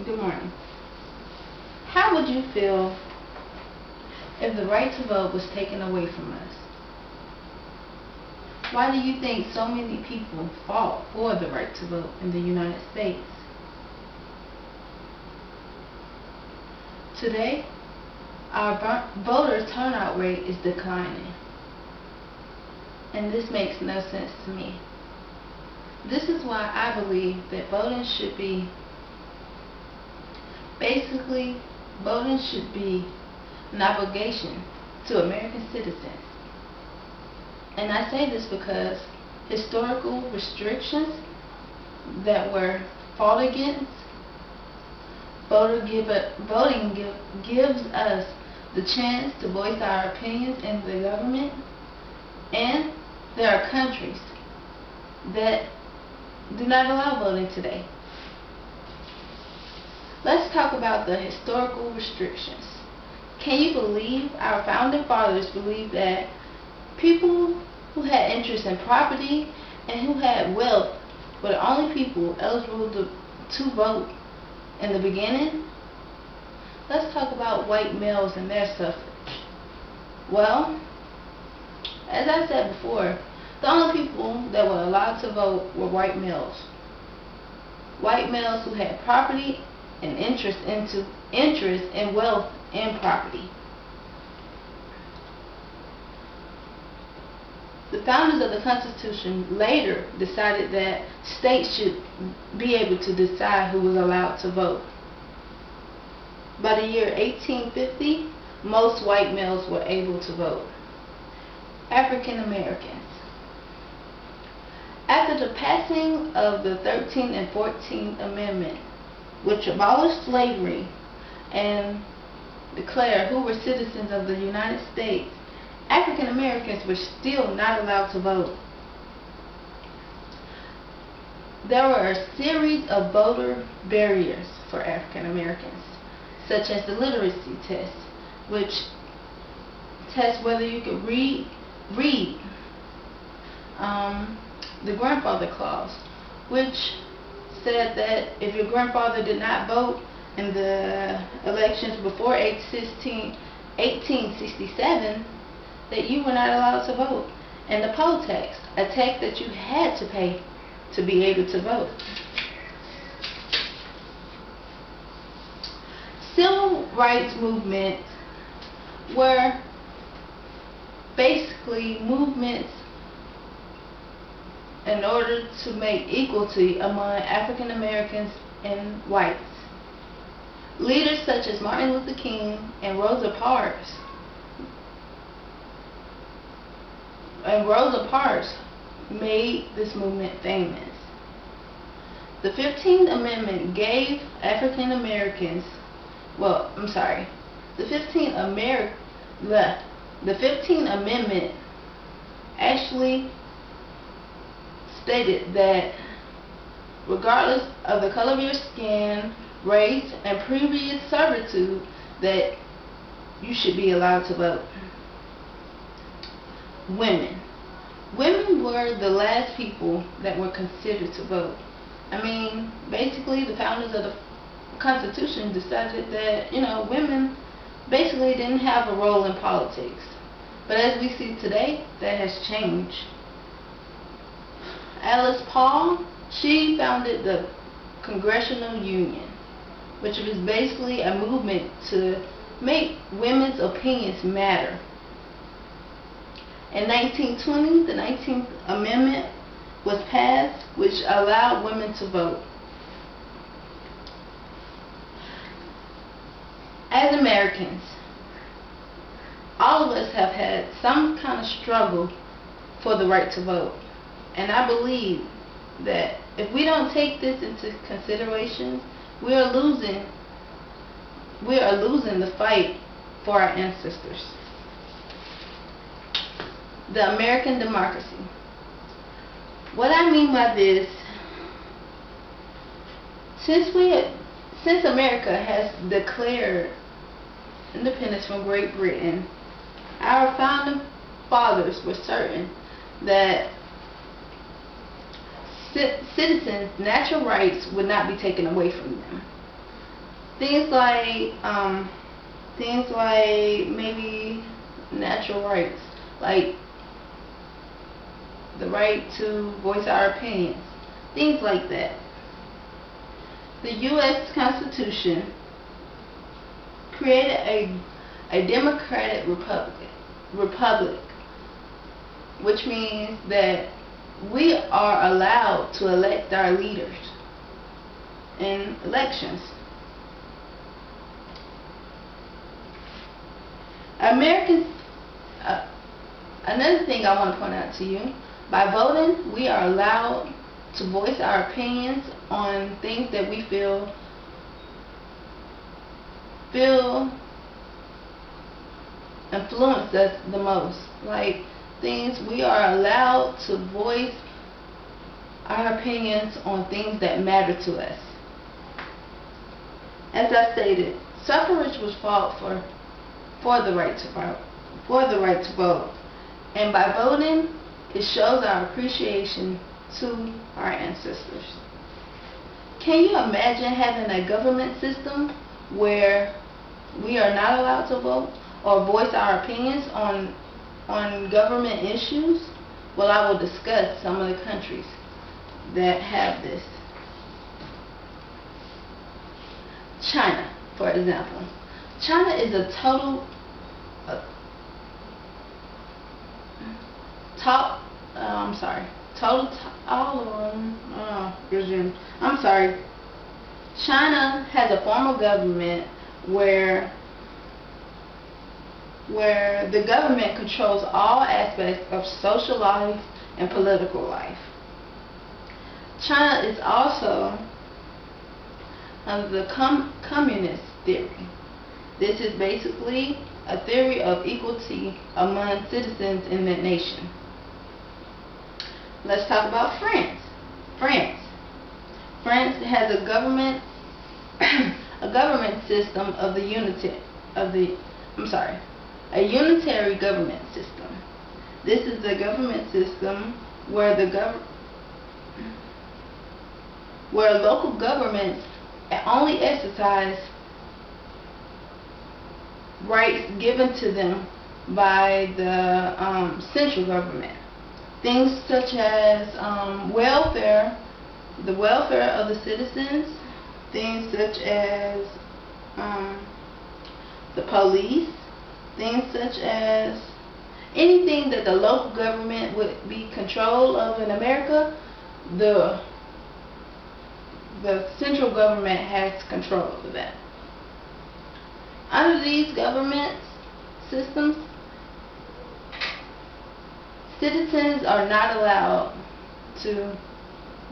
Good morning. How would you feel if the right to vote was taken away from us? Why do you think so many people fought for the right to vote in the United States? Today, our voter turnout rate is declining, and this makes no sense to me. This is why I believe that voting should be an obligation to American citizens. And I say this because historical restrictions that were fought against, voting gives us the chance to voice our opinions in the government, and there are countries that do not allow voting today. Let's talk about the historical restrictions. Can you believe our founding fathers believed that people who had interest in property and who had wealth were the only people eligible to vote in the beginning? Let's talk about white males and their suffrage. Well, as I said before, the only people that were allowed to vote were white males. White males who had property and interest in wealth and property. The founders of the Constitution later decided that states should be able to decide who was allowed to vote. By the year 1850, most white males were able to vote. African Americans. After the passing of the 13th and 14th Amendment, which abolished slavery and declared who were citizens of the United States, African Americans were still not allowed to vote. There were a series of voter barriers for African Americans, such as the literacy test, which tests whether you could read the grandfather clause, which said that if your grandfather did not vote in the elections before 1867, that you were not allowed to vote. And the poll tax, a tax that you had to pay to be able to vote. Civil rights movements were basically movements in order to make equality among African Americans and whites. Leaders such as Martin Luther King and Rosa Parks made this movement famous. The 15th Amendment gave African Americans, the 15th Amendment actually stated that regardless of the color of your skin, race, and previous servitude, that you should be allowed to vote. Women were the last people that were considered to vote. I mean, basically the founders of the Constitution decided that, women basically didn't have a role in politics. But as we see today, that has changed. Alice Paul, she founded the Congressional Union, which was basically a movement to make women's opinions matter. In 1920, the 19th Amendment was passed, which allowed women to vote. As Americans, all of us have had some kind of struggle for the right to vote. And I believe that if we don't take this into consideration, we are losing the fight for our ancestors. The American democracy. What I mean by this, since America has declared independence from Great Britain, our founding fathers were certain that citizens' natural rights would not be taken away from them. Things like maybe natural rights, like the right to voice our opinions, things like that. The U.S. Constitution created a democratic republic, which means that we are allowed to elect our leaders in elections. Americans, another thing I want to point out to you, by voting, we are allowed to voice our opinions on things that we feel influence us the most. Like things, we are allowed to voice our opinions on things that matter to us. As I stated, suffrage was fought for the right to vote, and by voting, it shows our appreciation to our ancestors. Can you imagine having a government system where we are not allowed to vote or voice our opinions on government issues? Well, I will discuss some of the countries that have this. China, for example. China is a total China has a form of government where the government controls all aspects of social life and political life. China is also under the communist theory. This is basically a theory of equality among citizens in that nation. Let's talk about France. France has a government system of a unitary government system. This is a government system where local governments only exercise rights given to them by the central government. Things such as welfare, the welfare of the citizens, things such as the police, things such as anything that the local government would be control of in America, the central government has control over that. Under these government systems, citizens are not allowed to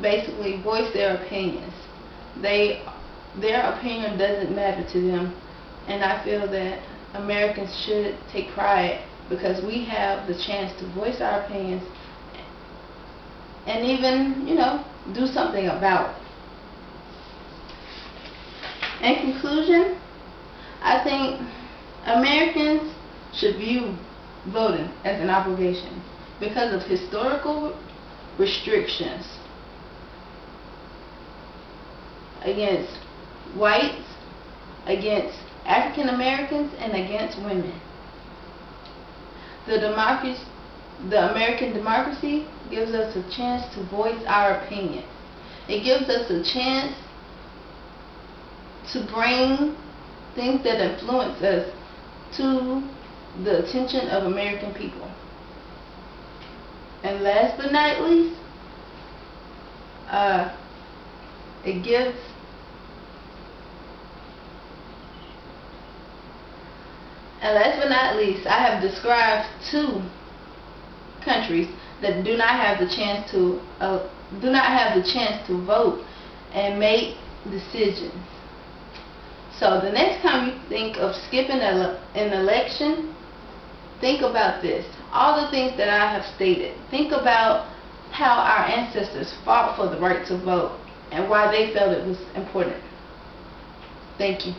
basically voice their opinions. Their opinion doesn't matter to them, and I feel that Americans should take pride because we have the chance to voice our opinions and even, do something about it. In conclusion, I think Americans should view voting as an obligation because of historical restrictions against whites, against African Americans, and against women. The American democracy gives us a chance to voice our opinions. It gives us a chance to bring things that influence us to the attention of American people. And last but not least, I have described 2 countries that do not have the chance to vote and make decisions. So the next time you think of skipping an election, think about this. All the things that I have stated. Think about how our ancestors fought for the right to vote and why they felt it was important. Thank you.